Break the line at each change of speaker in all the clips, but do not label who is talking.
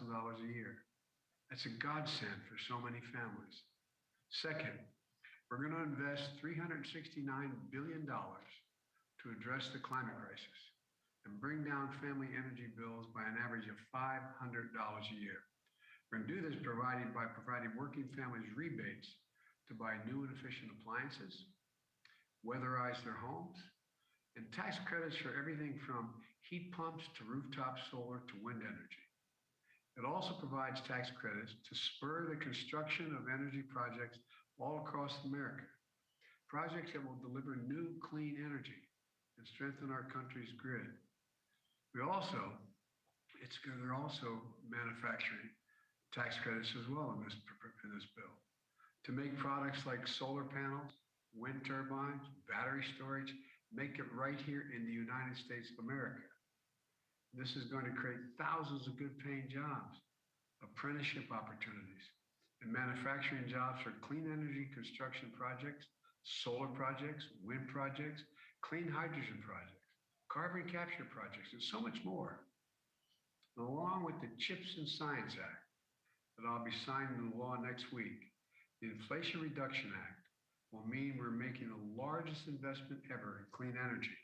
a year. That's a godsend for so many families. Second, we're going to invest $369 billion to address the climate crisis and bring down family energy bills by an average of $500 a year. We're going to do this by providing working families rebates to buy new and efficient appliances, weatherize their homes, and tax credits for everything from heat pumps to rooftop solar to wind energy. It also provides tax credits to spur the construction of energy projects all across America, projects that will deliver new clean energy and strengthen our country's grid. They're also manufacturing tax credits as well in this bill to make products like solar panels, wind turbines, battery storage, make it right here in the United States of America. This is going to create thousands of good paying jobs, apprenticeship opportunities, and manufacturing jobs for clean energy construction projects, solar projects, wind projects, clean hydrogen projects, carbon capture projects, and so much more. And along with the CHIPS and Science Act that I'll be signing into law next week, the Inflation Reduction Act will mean we're making the largest investment ever in clean energy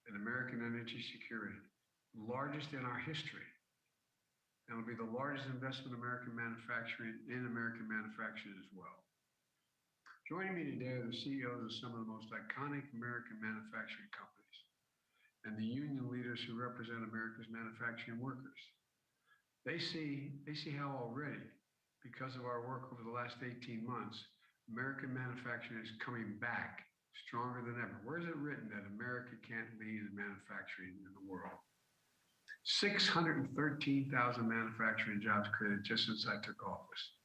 and American energy security, largest in our history. And it'll be the largest investment in American manufacturing as well. Joining me today are the CEOs of some of the most iconic American manufacturing companies and the union leaders who represent America's manufacturing workers. They see how already, because of our work over the last 18 months, American manufacturing is coming back stronger than ever. Where is it written that America can't lead in manufacturing in the world? 613,000 manufacturing jobs created just since I took office,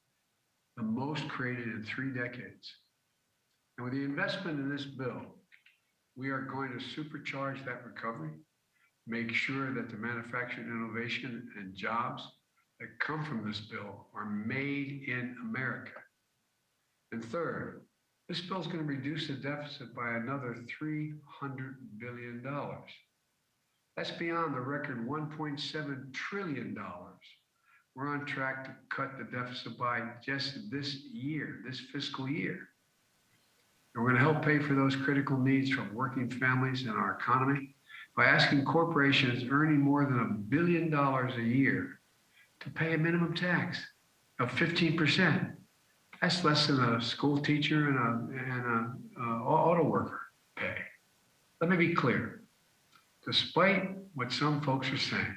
the most created in 3 decades. And with the investment in this bill, we are going to supercharge that recovery, make sure that the manufacturing innovation and jobs that come from this bill are made in America. And third, this bill is going to reduce the deficit by another $300 billion. That's beyond the record $1.7 trillion. We're on track to cut the deficit by just this year, this fiscal year. And we're going to help pay for those critical needs from working families in our economy by asking corporations earning more than $1 billion a year to pay a minimum tax of 15%. That's less than a school teacher and a auto worker pay. Let me be clear. Despite what some folks are saying,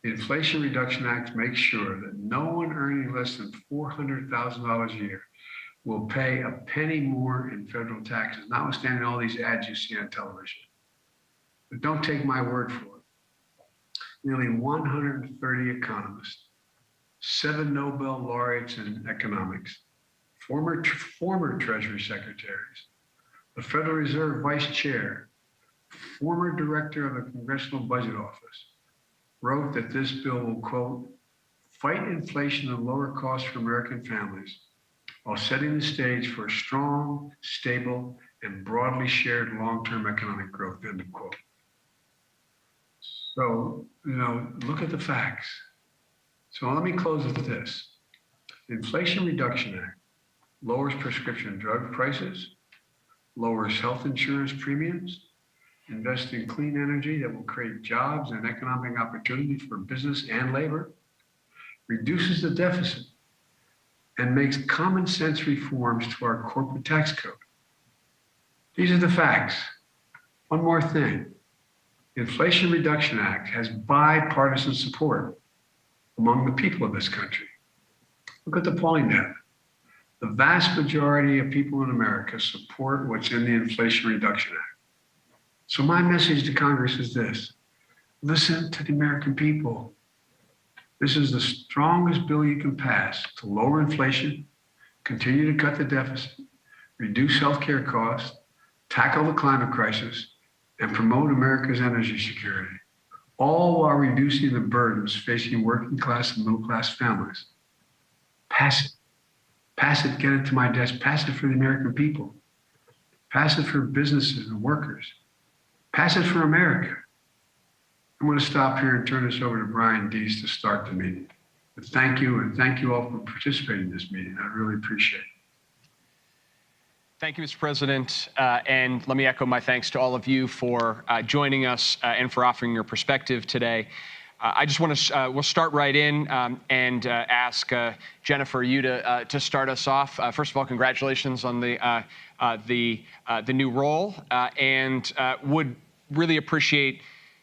the Inflation Reduction Act makes sure that no one earning less than $400,000 a year will pay a penny more in federal taxes, notwithstanding all these ads you see on television. But don't take my word for it. Nearly 130 economists, 7 Nobel laureates in economics, former Treasury secretaries, the Federal Reserve Vice Chair, former director of the Congressional Budget Office, wrote that this bill will, quote, fight inflation and lower costs for American families while setting the stage for strong, stable, and broadly shared long-term economic growth, end of quote. So, look at the facts. So let me close with this. The Inflation Reduction Act lowers prescription drug prices, lowers health insurance premiums, invests in clean energy that will create jobs and economic opportunities for business and labor, reduces the deficit, and makes common sense reforms to our corporate tax code. These are the facts. One more thing. The Inflation Reduction Act has bipartisan support among the people of this country. Look at the polling data. The vast majority of people in America support what's in the Inflation Reduction Act. So my message to Congress is this: listen to the American people. This is the strongest bill you can pass to lower inflation, continue to cut the deficit, reduce healthcare costs, tackle the climate crisis, and promote America's energy security, all while reducing the burdens facing working class and middle class families. Pass it. Pass it, get it to my desk. Pass it for the American people. Pass it for businesses and workers. Pass it for America. I'm going to stop here and turn this over to Brian Deese to start the meeting. But thank you, and thank you all for participating in this meeting. I really appreciate it.
Thank you, Mr. President, and let me echo my thanks to all of you for joining us and for offering your perspective today. I just want to, we'll start right in and ask Jennifer, you to start us off. First of all, congratulations on the new role, and would really appreciate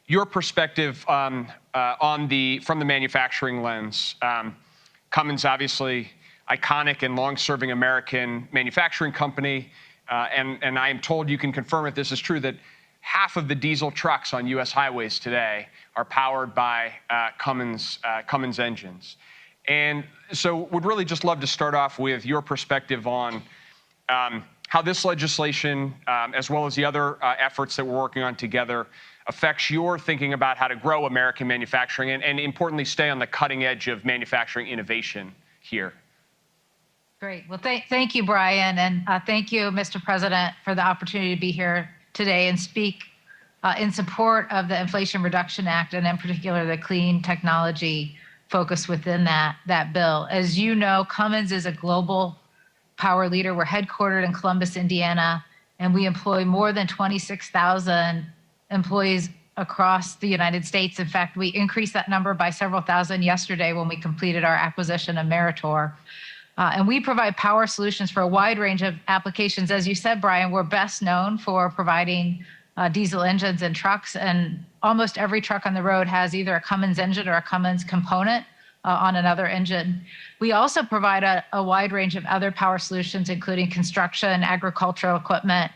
your perspective from the manufacturing lens. Cummins, obviously, iconic and long-serving American manufacturing company, and I am told you can confirm if this is true, that half of the diesel trucks on U.S. highways today are powered by Cummins engines. And so would really just love to start off with your perspective on how this legislation, as well as the other efforts that we're working on together, affects your thinking about how to grow American manufacturing and importantly, stay on the cutting edge of manufacturing innovation here.
Great. Well, thank you, Brian, and thank you, Mr. President, for the opportunity to be here today and speak in support of the Inflation Reduction Act, and in particular, the clean technology focus within that bill. As you know, Cummins is a global power leader. We're headquartered in Columbus, Indiana, and we employ more than 26,000 employees across the United States. In fact, we increased that number by several thousand yesterday when we completed our acquisition of Meritor. And we provide power solutions for a wide range of applications. As you said, Brian, we're best known for providing diesel engines in trucks, and almost every truck on the road has either a Cummins engine or a Cummins component on another engine. We also provide a wide range of other power solutions, including construction, agricultural equipment,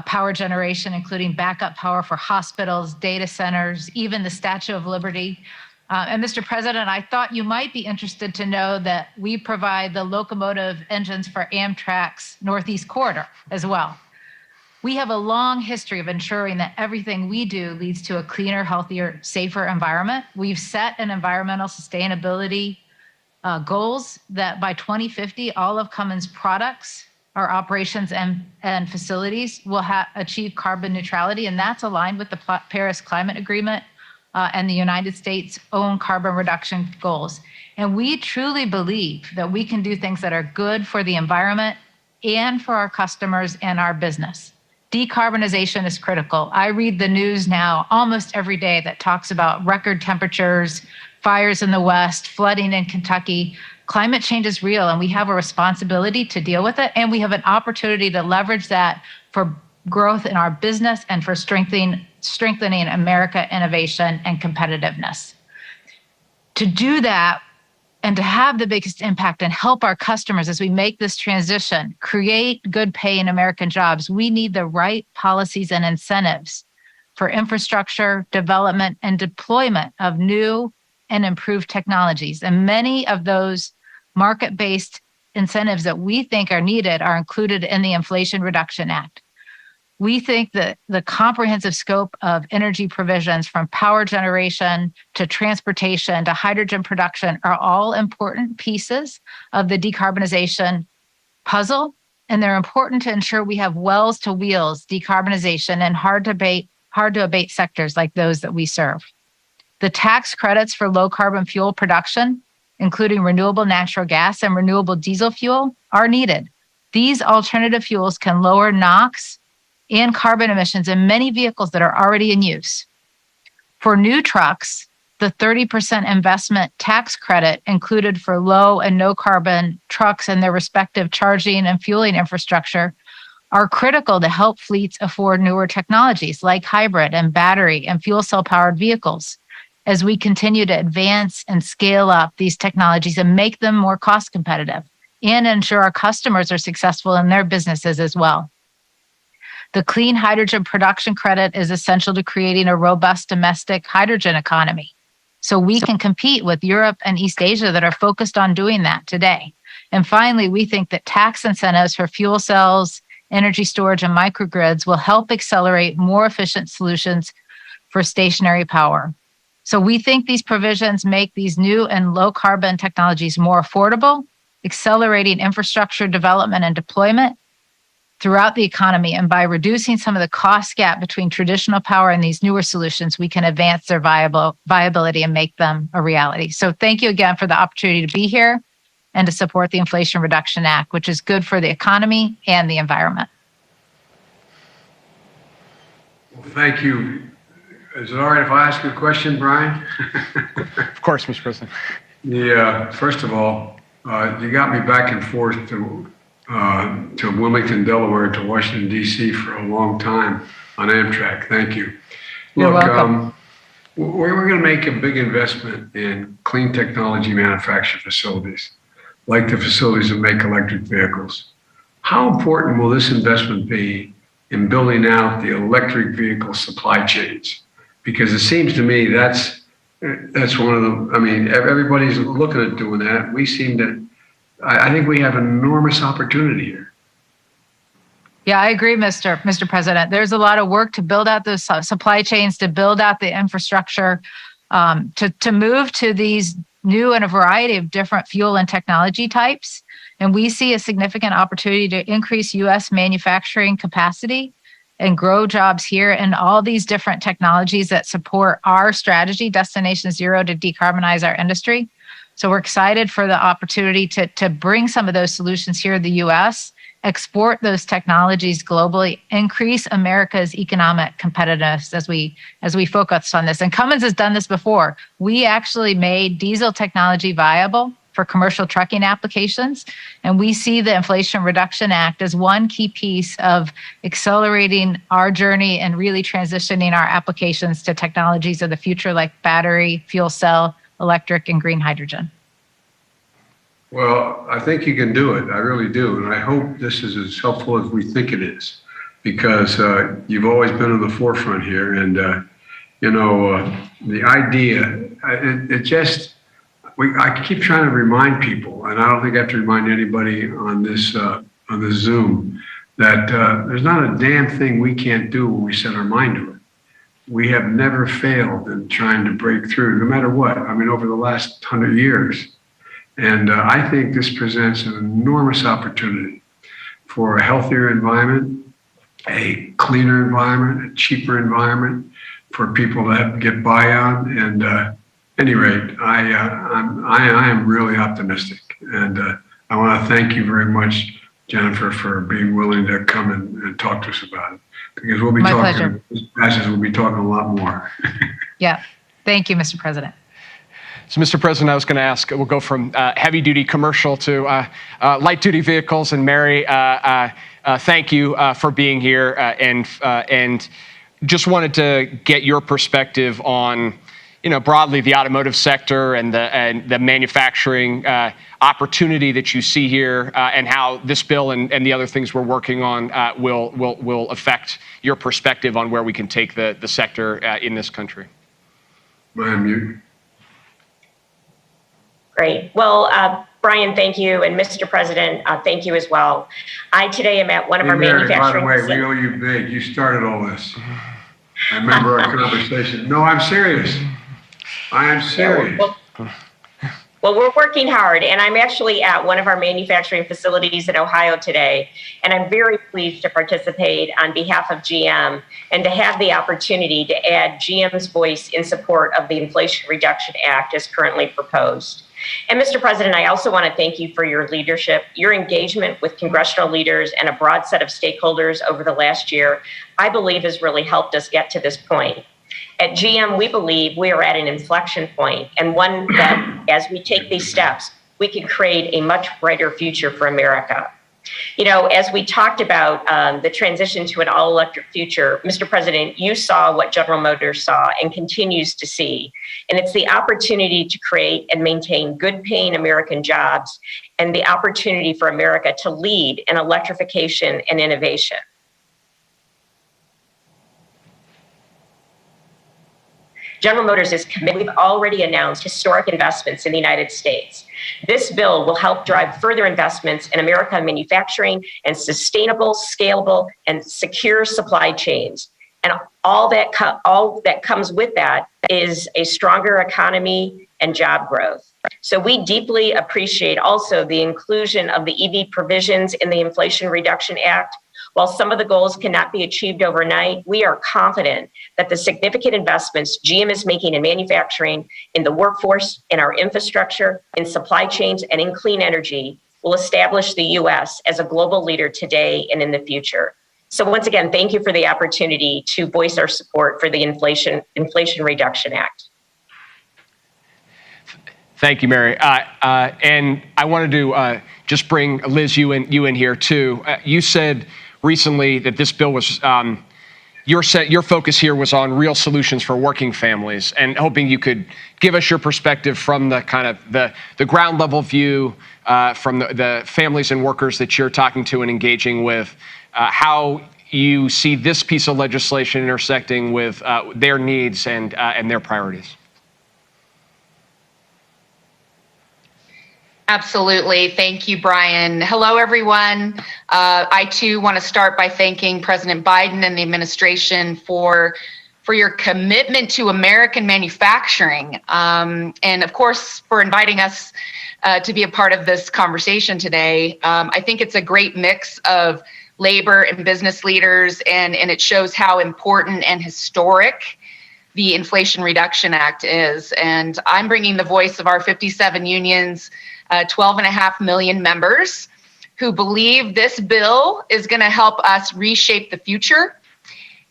power generation, including backup power for hospitals, data centers, even the Statue of Liberty. And Mr. President, I thought you might be interested to know that we provide the locomotive engines for Amtrak's Northeast Corridor as well. We have a long history of ensuring that everything we do leads to a cleaner, healthier, safer environment. We've set an environmental sustainability goals that by 2050, all of Cummins' products, our operations and facilities will achieve carbon neutrality, and that's aligned with the Paris Climate Agreement and the United States' own carbon reduction goals. And we truly believe that we can do things that are good for the environment and for our customers and our business. Decarbonization is critical. I read the news now almost every day that talks about record temperatures, fires in the West, flooding in Kentucky. Climate change is real, and we have a responsibility to deal with it, and we have an opportunity to leverage that for growth in our business and for strengthening America innovation and competitiveness. To do that and to have the biggest impact and help our customers as we make this transition, create good paying American jobs, we need the right policies and incentives for infrastructure development and deployment of new and improved technologies. And many of those market-based incentives that we think are needed are included in the Inflation Reduction Act. We think that the comprehensive scope of energy provisions, from power generation to transportation to hydrogen production, are all important pieces of the decarbonization puzzle, and they're important to ensure we have wells to wheels decarbonization in hard to abate sectors like those that we serve. The tax credits for low carbon fuel production, including renewable natural gas and renewable diesel fuel, are needed. These alternative fuels can lower NOx and carbon emissions in many vehicles that are already in use. For new trucks, the 30% investment tax credit included for low and no carbon trucks and their respective charging and fueling infrastructure are critical to help fleets afford newer technologies like hybrid and battery and fuel cell powered vehicles as we continue to advance and scale up these technologies and make them more cost competitive and ensure our customers are successful in their businesses as well. The clean hydrogen production credit is essential to creating a robust domestic hydrogen economy, so we can compete with Europe and East Asia that are focused on doing that today. And finally, we think that tax incentives for fuel cells, energy storage, and microgrids will help accelerate more efficient solutions for stationary power. So we think these provisions make these new and low carbon technologies more affordable, accelerating infrastructure development and deployment throughout the economy. And by reducing some of the cost gap between traditional power and these newer solutions, we can advance their viability and make them a reality. So thank you again for the opportunity to be here and to support the Inflation Reduction Act, which is good for the economy and the environment.
Well, thank you. Is it all right if I ask you a question, Brian?
Of course, Mr. President.
Yeah, first of all, you got me back and forth to Wilmington, Delaware, to Washington, D.C. for a long time on Amtrak. Thank you.
You're welcome.
We're going to make a big investment in clean technology manufacturing facilities, like the facilities that make electric vehicles. How important will this investment be in building out the electric vehicle supply chains? Because it seems to me that's one of the, I mean, everybody's looking at doing that. We seem to, I think we have enormous opportunity here.
Yeah, I agree, Mr. President. There's a lot of work to build out those supply chains, to build out the infrastructure, to move to these new and a variety of different fuel and technology types. And we see a significant opportunity to increase U.S. manufacturing capacity and grow jobs here and all these different technologies that support our strategy, Destination Zero, to decarbonize our industry. So we're excited for the opportunity to bring some of those solutions here in the U.S., export those technologies globally, increase America's economic competitiveness as we focus on this. And Cummins has done this before. We actually made diesel technology viable for commercial trucking applications. And we see the Inflation Reduction Act as one key piece of accelerating our journey and really transitioning our applications to technologies of the future like battery, fuel cell, electric, and green hydrogen.
Well, I think you can do it. I really do. And I hope this is as helpful as we think it is, because you've always been on the forefront here. And, the idea, I keep trying to remind people, and I don't think I have to remind anybody on this Zoom, that there's not a damn thing we can't do when we set our mind to it. We have never failed in trying to break through, no matter what. I mean, over the last 100 years. And I think this presents an enormous opportunity for a healthier environment, a cleaner environment, a cheaper environment for people to get by on. And at any rate, I am really optimistic. And I want to thank you very much, Jennifer, for being willing to come and talk to us about it. Because we'll be talking, we'll be talking a lot more.
Yeah. Thank you, Mr. President.
So, Mr. President, I was going to ask, we'll go from heavy-duty commercial to light-duty vehicles. And Mary, thank you for being here. And just wanted to get your perspective on, broadly the automotive sector and the manufacturing opportunity that you see here, and how this bill and the other things we're working on will affect your perspective on where we can take the sector in this country.
Ma'am, you.
Great. Well, Brian, thank you. And Mr. President, thank you as well. I today am at one of our manufacturing
facilities. By the way, we owe you big. You started all this. I remember our conversation. No, I'm serious. I am serious.
Well, we're working hard, and I'm actually at one of our manufacturing facilities in Ohio today, and I'm very pleased to participate on behalf of GM and to have the opportunity to add GM's voice in support of the Inflation Reduction Act as currently proposed. And Mr. President, I also want to thank you for your leadership, your engagement with congressional leaders and a broad set of stakeholders over the last year, I believe has really helped us get to this point. At GM, we believe we are at an inflection point, and one that as we take these steps, we can create a much brighter future for America. As we talked about the transition to an all-electric future, Mr. President, you saw what General Motors saw and continues to see. And it's the opportunity to create and maintain good-paying American jobs and the opportunity for America to lead in electrification and innovation. General Motors is committed. We've already announced historic investments in the United States. This bill will help drive further investments in American manufacturing and sustainable, scalable, and secure supply chains. And all that comes with that is a stronger economy and job growth. So we deeply appreciate also the inclusion of the EV provisions in the Inflation Reduction Act. While some of the goals cannot be achieved overnight, we are confident that the significant investments GM is making in manufacturing, in the workforce, in our infrastructure, in supply chains, and in clean energy will establish the U.S. as a global leader today and in the future. So once again, thank you for the opportunity to voice our support for the Inflation Reduction Act.
Thank you, Mary. And I wanted to just bring Liz, you in here too. You said recently that this bill was, your focus here was on real solutions for working families, and hoping you could give us your perspective from the kind of the ground level view from the families and workers that you're talking to and engaging with, how you see this piece of legislation intersecting with their needs and their priorities.
Absolutely. Thank you, Brian. Hello, everyone. I, too, want to start by thanking President Biden and the administration for your commitment to American manufacturing, and, of course, for inviting us to be a part of this conversation today. I think it's a great mix of labor and business leaders, and it shows how important and historic the Inflation Reduction Act is. And I'm bringing the voice of our 57 unions, 12.5 million members who believe this bill is going to help us reshape the future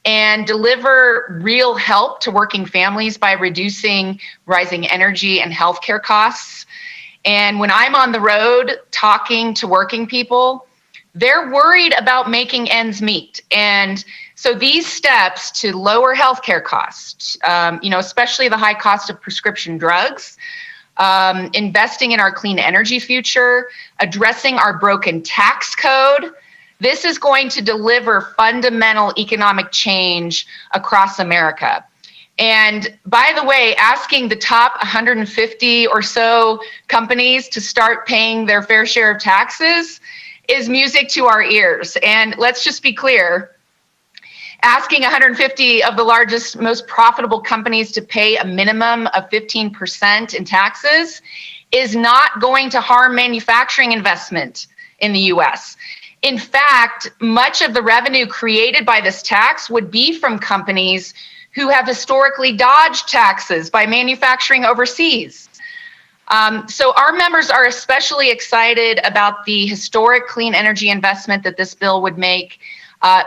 and deliver real help to working families by reducing rising energy and healthcare costs. And when I'm on the road talking to working people, they're worried about making ends meet. And so these steps to lower healthcare costs, especially the high cost of prescription drugs, investing in our clean energy future, addressing our broken tax code, this is going to deliver fundamental economic change across America. And by the way, asking the top 150 or so companies to start paying their fair share of taxes is music to our ears. And let's just be clear, asking 150 of the largest, most profitable companies to pay a minimum of 15% in taxes is not going to harm manufacturing investment in the US. In fact, much of the revenue created by this tax would be from companies who have historically dodged taxes by manufacturing overseas. So our members are especially excited about the historic clean energy investment that this bill would make,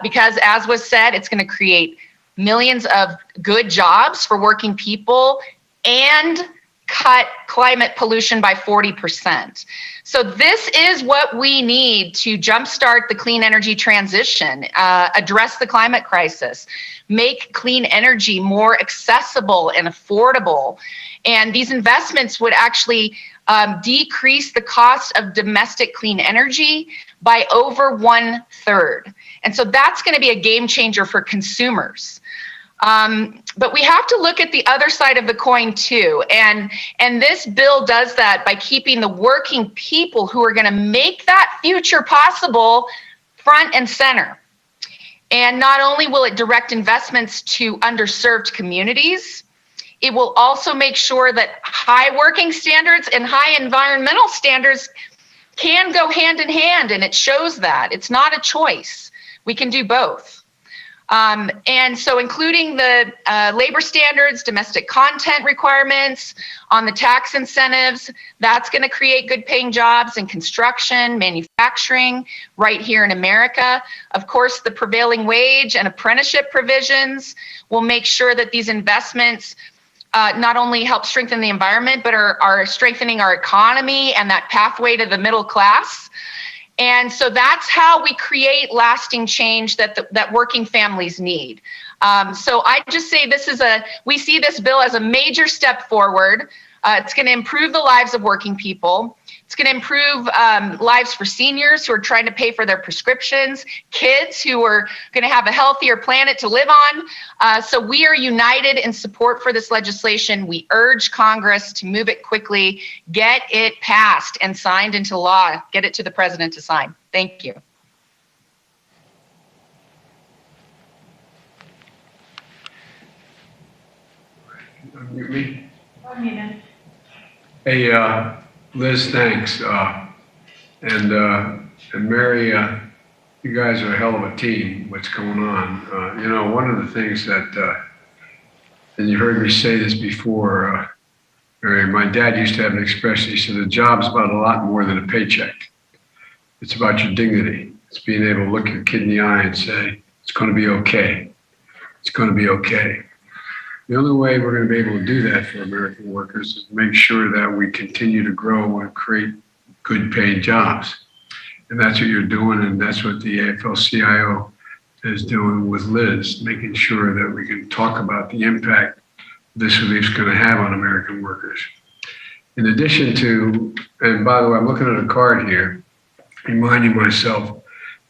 because as was said, it's going to create millions of good jobs for working people and cut climate pollution by 40%. So this is what we need to jumpstart the clean energy transition, address the climate crisis, make clean energy more accessible and affordable. And these investments would actually decrease the cost of domestic clean energy by over 1/3. And so that's going to be a game changer for consumers. But we have to look at the other side of the coin too. And this bill does that by keeping the working people who are going to make that future possible front and center. And not only will it direct investments to underserved communities, it will also make sure that high working standards and high environmental standards can go hand in hand. And it shows that it's not a choice. We can do both. And so including the labor standards, domestic content requirements on the tax incentives, that's going to create good paying jobs in construction, manufacturing right here in America. Of course, the prevailing wage and apprenticeship provisions will make sure that these investments not only help strengthen the environment, but are strengthening our economy and that pathway to the middle class. And so that's how we create lasting change that working families need. So I just say we see this bill as a major step forward. It's going to improve the lives of working people. It's going to improve lives for seniors who are trying to pay for their prescriptions, kids who are going to have a healthier planet to live on. So we are united in support for this legislation. We urge Congress to move it quickly, get it passed and signed into law, get it to the president to sign. Thank you.
Unmute me. Hey, Liz, thanks. And Mary, you guys are a hell of a team. What's going on? You know, one of the things that, and you heard me say this before, my dad used to have an expression. He said, "The job's about a lot more than a paycheck. It's about your dignity. It's being able to look your kid in the eye and say, it's going to be okay. It's going to be okay." The only way we're going to be able to do that for American workers is make sure that we continue to grow and create good paid jobs. And that's what you're doing, and that's what the AFL-CIO is doing with Liz, making sure that we can talk about the impact this relief is going to have on American workers. In addition to, and by the way, I'm looking at a card here, reminding myself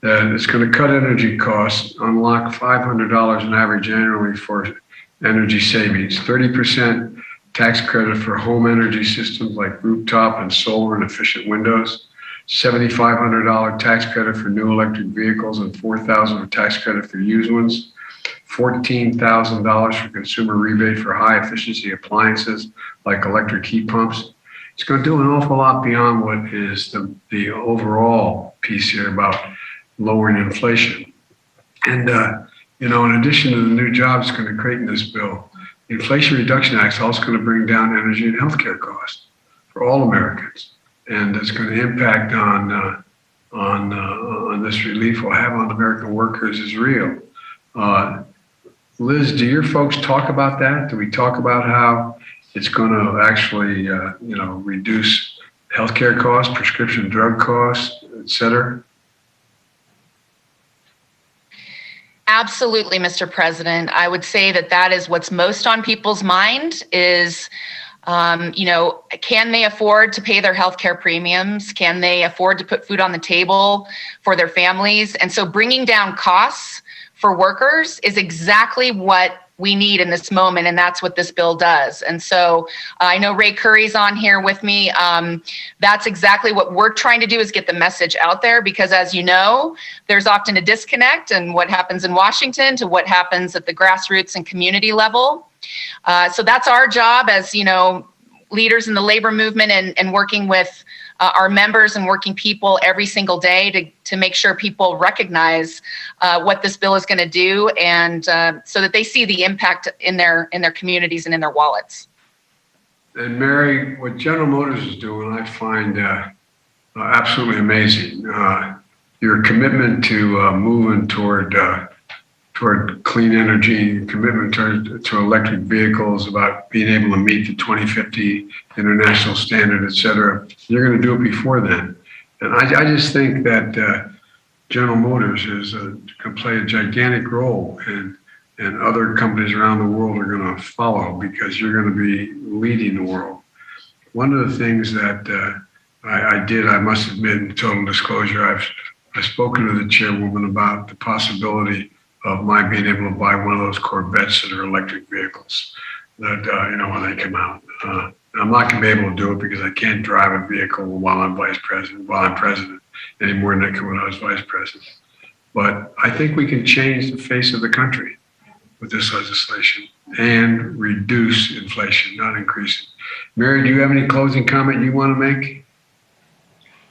that it's going to cut energy costs, unlock $500 on average annually for energy savings, 30% tax credit for home energy systems like rooftop and solar and efficient windows, $7,500 tax credit for new electric vehicles and $4,000 for tax credit for used ones, $14,000 for consumer rebate for high efficiency appliances like electric heat pumps. It's going to do an awful lot beyond what is the overall piece here about lowering inflation. And, you know, in addition to the new jobs it's going to create in this bill, the Inflation Reduction Act is also going to bring down energy and healthcare costs for all Americans. And it's going to impact on this relief will have on American workers is real. Liz, do your folks talk about that? Do we talk about how it's going to actually, you know, reduce healthcare costs, prescription drug costs, et cetera?
Absolutely, Mr. President. I would say that that is what's most on people's mind is, you know, can they afford to pay their healthcare premiums? Can they afford to put food on the table for their families? And so bringing down costs for workers is exactly what we need in this moment, and that's what this bill does. And so I know Ray Curry's on here with me. That's exactly what we're trying to do, is get the message out there, because as you know, there's often a disconnect in what happens in Washington to what happens at the grassroots and community level. So that's our job as, you know, leaders in the labor movement and working with our members and working people every single day to make sure people recognize what this bill is going to do, and so that they see the impact in their communities and in their wallets.
And Mary, what General Motors is doing, I find absolutely amazing. Your commitment to moving toward clean energy, commitment to electric vehicles, about being able to meet the 2050 international standard, et cetera. You're going to do it before then. And I just think that General Motors can play a gigantic role, and other companies around the world are going to follow, because you're going to be leading the world. One of the things that I must admit, in total disclosure, I've spoken to the chairwoman about the possibility of my being able to buy one of those Corvettes that are electric vehicles that, you know, when they come out. I'm not going to be able to do it because I can't drive a vehicle while I'm president, any more than I could when I was vice president. But I think we can change the face of the country with this legislation and reduce inflation, not increase it. Mary, do you have any closing comment you want to make?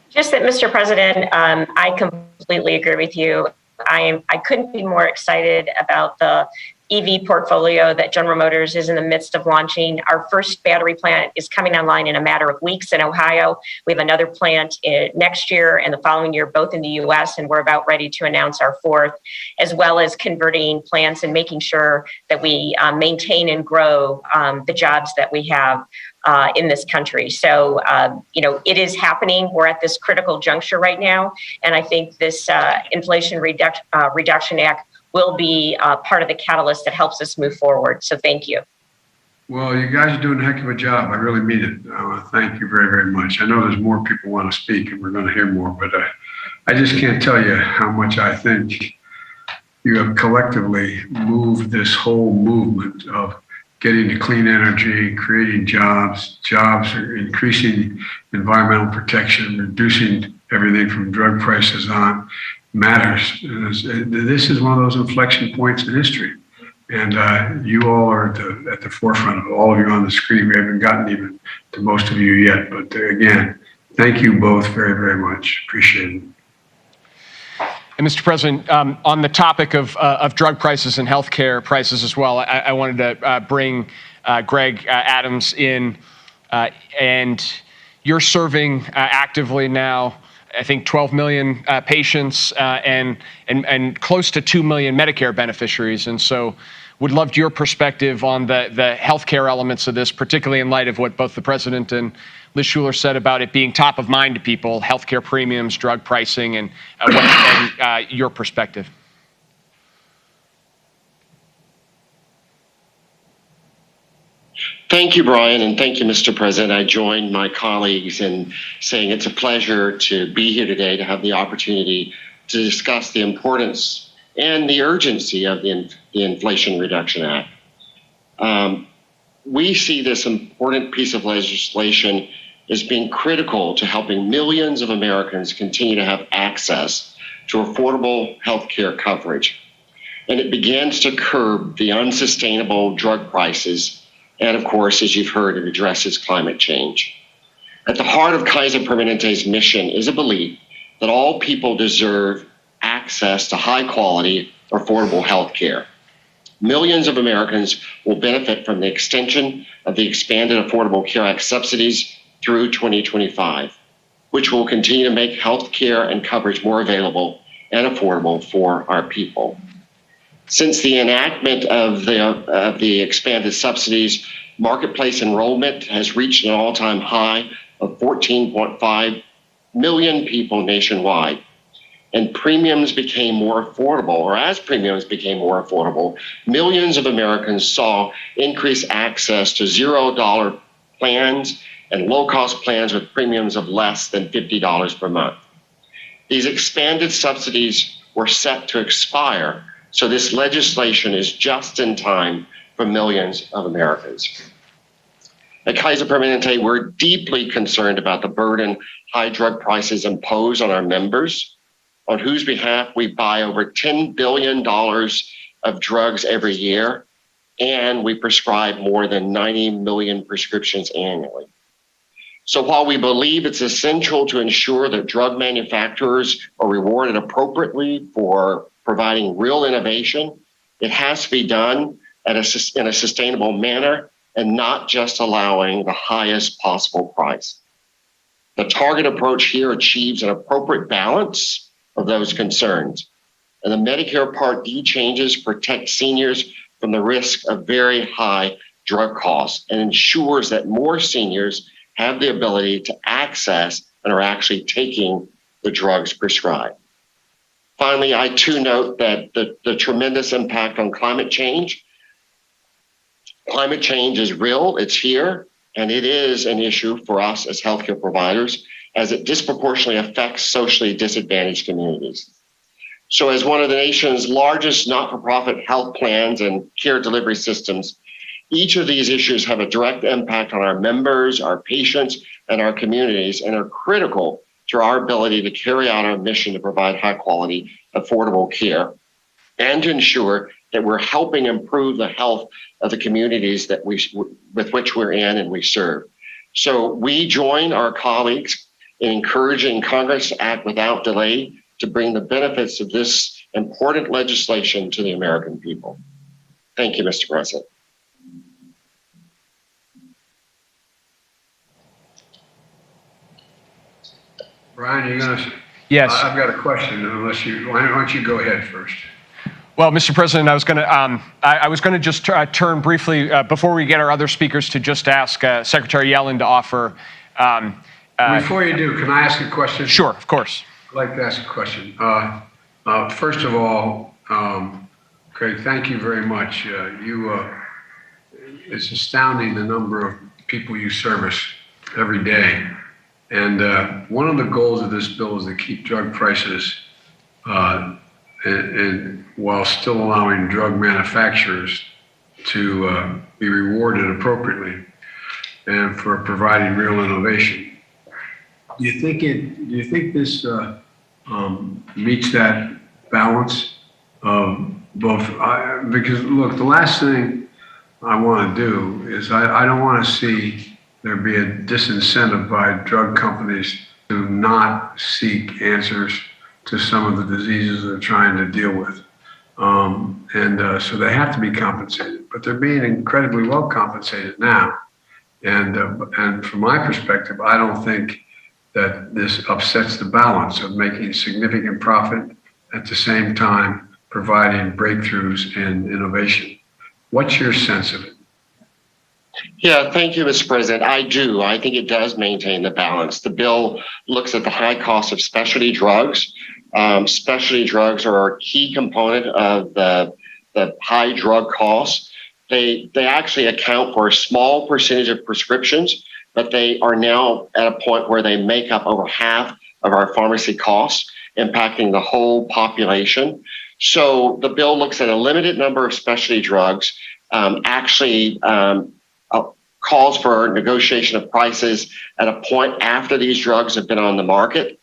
Just that, Mr. President, I completely agree with you. I couldn't be more excited about the EV portfolio that General Motors is in the midst of launching. Our first battery plant is coming online in a matter of weeks in Ohio. We have another plant next year and the following year, both in the US, and we're about ready to announce our fourth, as well as converting plants and making sure that we maintain and grow the jobs that we have in this country. So, you know, it is happening. We're at this critical juncture right now. And I think this Inflation Reduction Act will be part of the catalyst that helps us move forward. So thank you.
Well, you guys are doing a heck of a job. I really mean it. I want to thank you very, very much. I know there's more people want to speak, and we're going to hear more, but I just can't tell you how much I think you have collectively moved this whole movement of getting to clean energy, creating jobs, increasing environmental protection, reducing everything from drug prices on, matters. This is one of those inflection points in history. And you all are at the forefront of it. All of you on the screen. We haven't gotten even to most of you yet. But again, thank you both very, very much. Appreciate it.
And Mr. President, on the topic of drug prices and healthcare prices as well, I wanted to bring Greg Adams in, and you're serving actively now, I think 12 million patients and close to 2 million Medicare beneficiaries. And so would love your perspective on the healthcare elements of this, particularly in light of what both the President and Liz Schuler said about it being top of mind to people, healthcare premiums, drug pricing, and your perspective.
Thank you, Brian, and thank you, Mr. President. I join my colleagues in saying it's a pleasure to be here today to have the opportunity to discuss the importance and the urgency of the Inflation Reduction Act. We see this important piece of legislation as being critical to helping millions of Americans continue to have access to affordable health care coverage. And it begins to curb the unsustainable drug prices. And of course, as you've heard, it addresses climate change. At the heart of Kaiser Permanente's mission is a belief that all people deserve access to high quality, affordable health care. Millions of Americans will benefit from the extension of the Expanded Affordable Care Act subsidies through 2025, which will continue to make health care and coverage more available and affordable for our people. Since the enactment of the expanded subsidies, marketplace enrollment has reached an all-time high of 14.5 million people nationwide. And premiums became more affordable, or as premiums became more affordable, millions of Americans saw increased access to $0 plans and low-cost plans with premiums of less than $50 per month. These expanded subsidies were set to expire, so this legislation is just in time for millions of Americans. At Kaiser Permanente, we're deeply concerned about the burden high drug prices impose on our members, on whose behalf we buy over $10 billion of drugs every year, and we prescribe more than 90 million prescriptions annually. So while we believe it's essential to ensure that drug manufacturers are rewarded appropriately for providing real innovation, it has to be done in a sustainable manner and not just allowing the highest possible price. The target approach here achieves an appropriate balance of those concerns. And the Medicare Part D changes protect seniors from the risk of very high drug costs and ensures that more seniors have the ability to access and are actually taking the drugs prescribed. Finally, I too note that the tremendous impact on climate change. Climate change is real, it's here, and it is an issue for us as healthcare providers as it disproportionately affects socially disadvantaged communities. So as one of the nation's largest not-for-profit health plans and care delivery systems, each of these issues have a direct impact on our members, our patients, and our communities, and are critical to our ability to carry out our mission to provide high-quality, affordable care, and to ensure that we're helping improve the health of the communities that with which we're in and we serve. So we join our colleagues in encouraging Congress to act without delay to bring the benefits of this important legislation to the American people. Thank you, Mr. President.
Brian, you're going to...
Yes.
I've got a question, why don't you go ahead first?
Well, Mr. President, I was going to just turn briefly, before we get our other speakers, to just ask Secretary Yellen to offer...
Before you do, can I ask a question?
Sure, of course.
I'd like to ask a question. First of all, Craig, thank you very much. It's astounding the number of people you service every day. And one of the goals of this bill is to keep drug prices and while still allowing drug manufacturers to be rewarded appropriately and for providing real innovation. Do you think this meets that balance of both? Because look, the last thing I want to do is I don't want to see there be a disincentive by drug companies to not seek answers to some of the diseases they're trying to deal with. So they have to be compensated, but they're being incredibly well compensated now. And from my perspective, I don't think that this upsets the balance of making significant profit at the same time providing breakthroughs in innovation. What's your sense of it?
Yeah, thank you, Mr. President. I do. I think it does maintain the balance. The bill looks at the high cost of specialty drugs. Specialty drugs are a key component of the high drug costs. They actually account for a small percentage of prescriptions, but they are now at a point where they make up over half of our pharmacy costs, impacting the whole population. So the bill looks at a limited number of specialty drugs, calls for negotiation of prices at a point after these drugs have been on the market.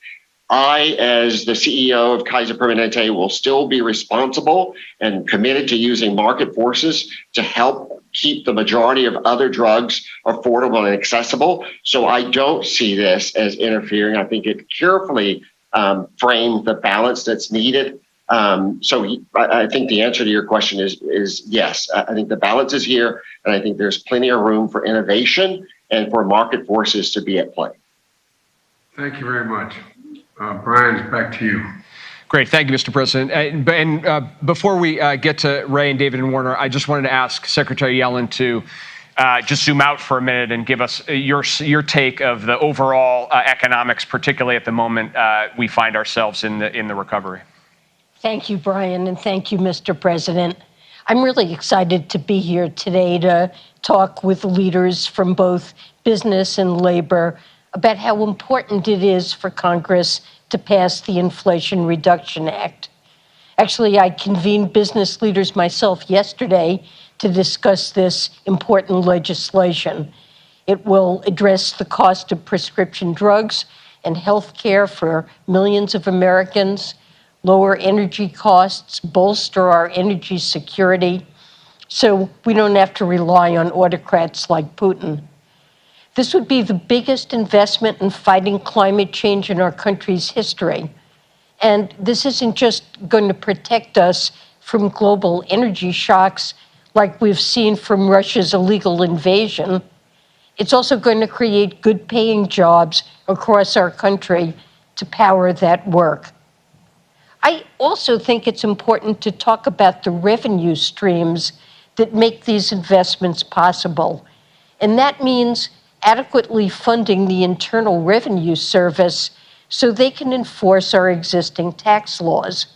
I, as the CEO of Kaiser Permanente, will still be responsible and committed to using market forces to help keep the majority of other drugs affordable and accessible. So I don't see this as interfering. I think it carefully framed the balance that's needed. I think the answer to your question is yes. I think the balance is here, and I think there's plenty of room for innovation and for market forces to be at play.
Thank you very much. Brian, back to you.
Great. Thank you, Mr. President. And before we get to Ray and David and Warner, I just wanted to ask Secretary Yellen to just zoom out for a minute and give us your take of the overall economics, particularly at the moment we find ourselves in the recovery.
Thank you, Brian, and thank you, Mr. President. I'm really excited to be here today to talk with leaders from both business and labor about how important it is for Congress to pass the Inflation Reduction Act. Actually, I convened business leaders myself yesterday to discuss this important legislation. It will address the cost of prescription drugs and health care for millions of Americans, lower energy costs, bolster our energy security, so we don't have to rely on autocrats like Putin. This would be the biggest investment in fighting climate change in our country's history. And this isn't just going to protect us from global energy shocks like we've seen from Russia's illegal invasion. It's also going to create good-paying jobs across our country to power that work. I also think it's important to talk about the revenue streams that make these investments possible. And that means adequately funding the Internal Revenue Service so they can enforce our existing tax laws.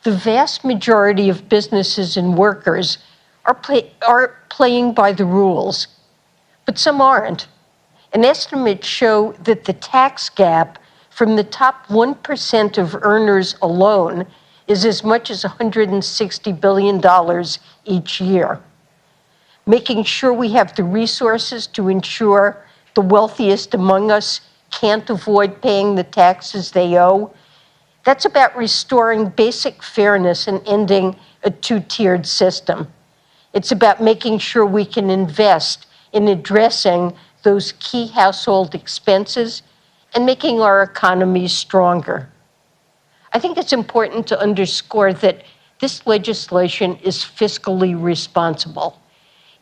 The vast majority of businesses and workers are playing by the rules, but some aren't. And estimates show that the tax gap from the top 1% of earners alone is as much as $160 billion each year. Making sure we have the resources to ensure the wealthiest among us can't avoid paying the taxes they owe, that's about restoring basic fairness and ending a two-tiered system. It's about making sure we can invest in addressing those key household expenses and making our economy stronger. I think it's important to underscore that this legislation is fiscally responsible.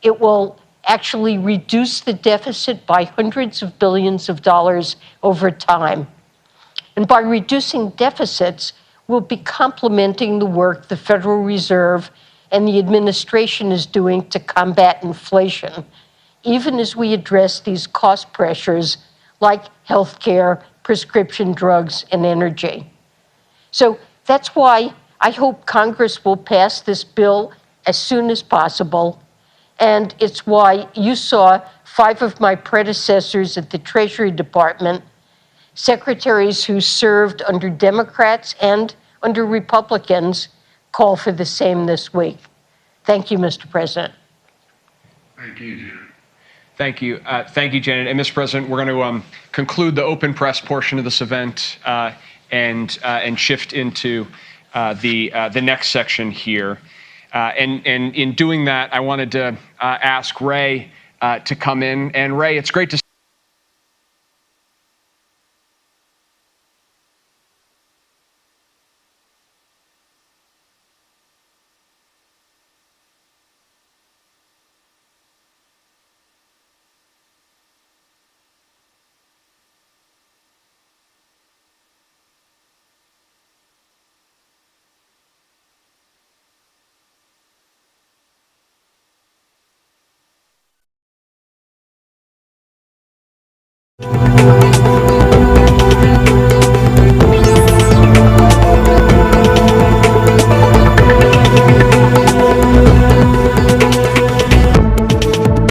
It will actually reduce the deficit by hundreds of billions of dollars over time. And by reducing deficits, we'll be complementing the work the Federal Reserve and the administration is doing to combat inflation, even as we address these cost pressures like healthcare, prescription drugs, and energy. So that's why I hope Congress will pass this bill as soon as possible. And it's why you saw 5 of my predecessors at the Treasury Department, secretaries who served under Democrats and under Republicans, call for the same this week. Thank you, Mr. President.
Thank you, Janet.
Thank you. Thank you, Janet. And Mr. President, we're going to conclude the open press portion of this event and shift into the next section here. And in doing that, I wanted to ask Ray to come in. And Ray, it's great to
you.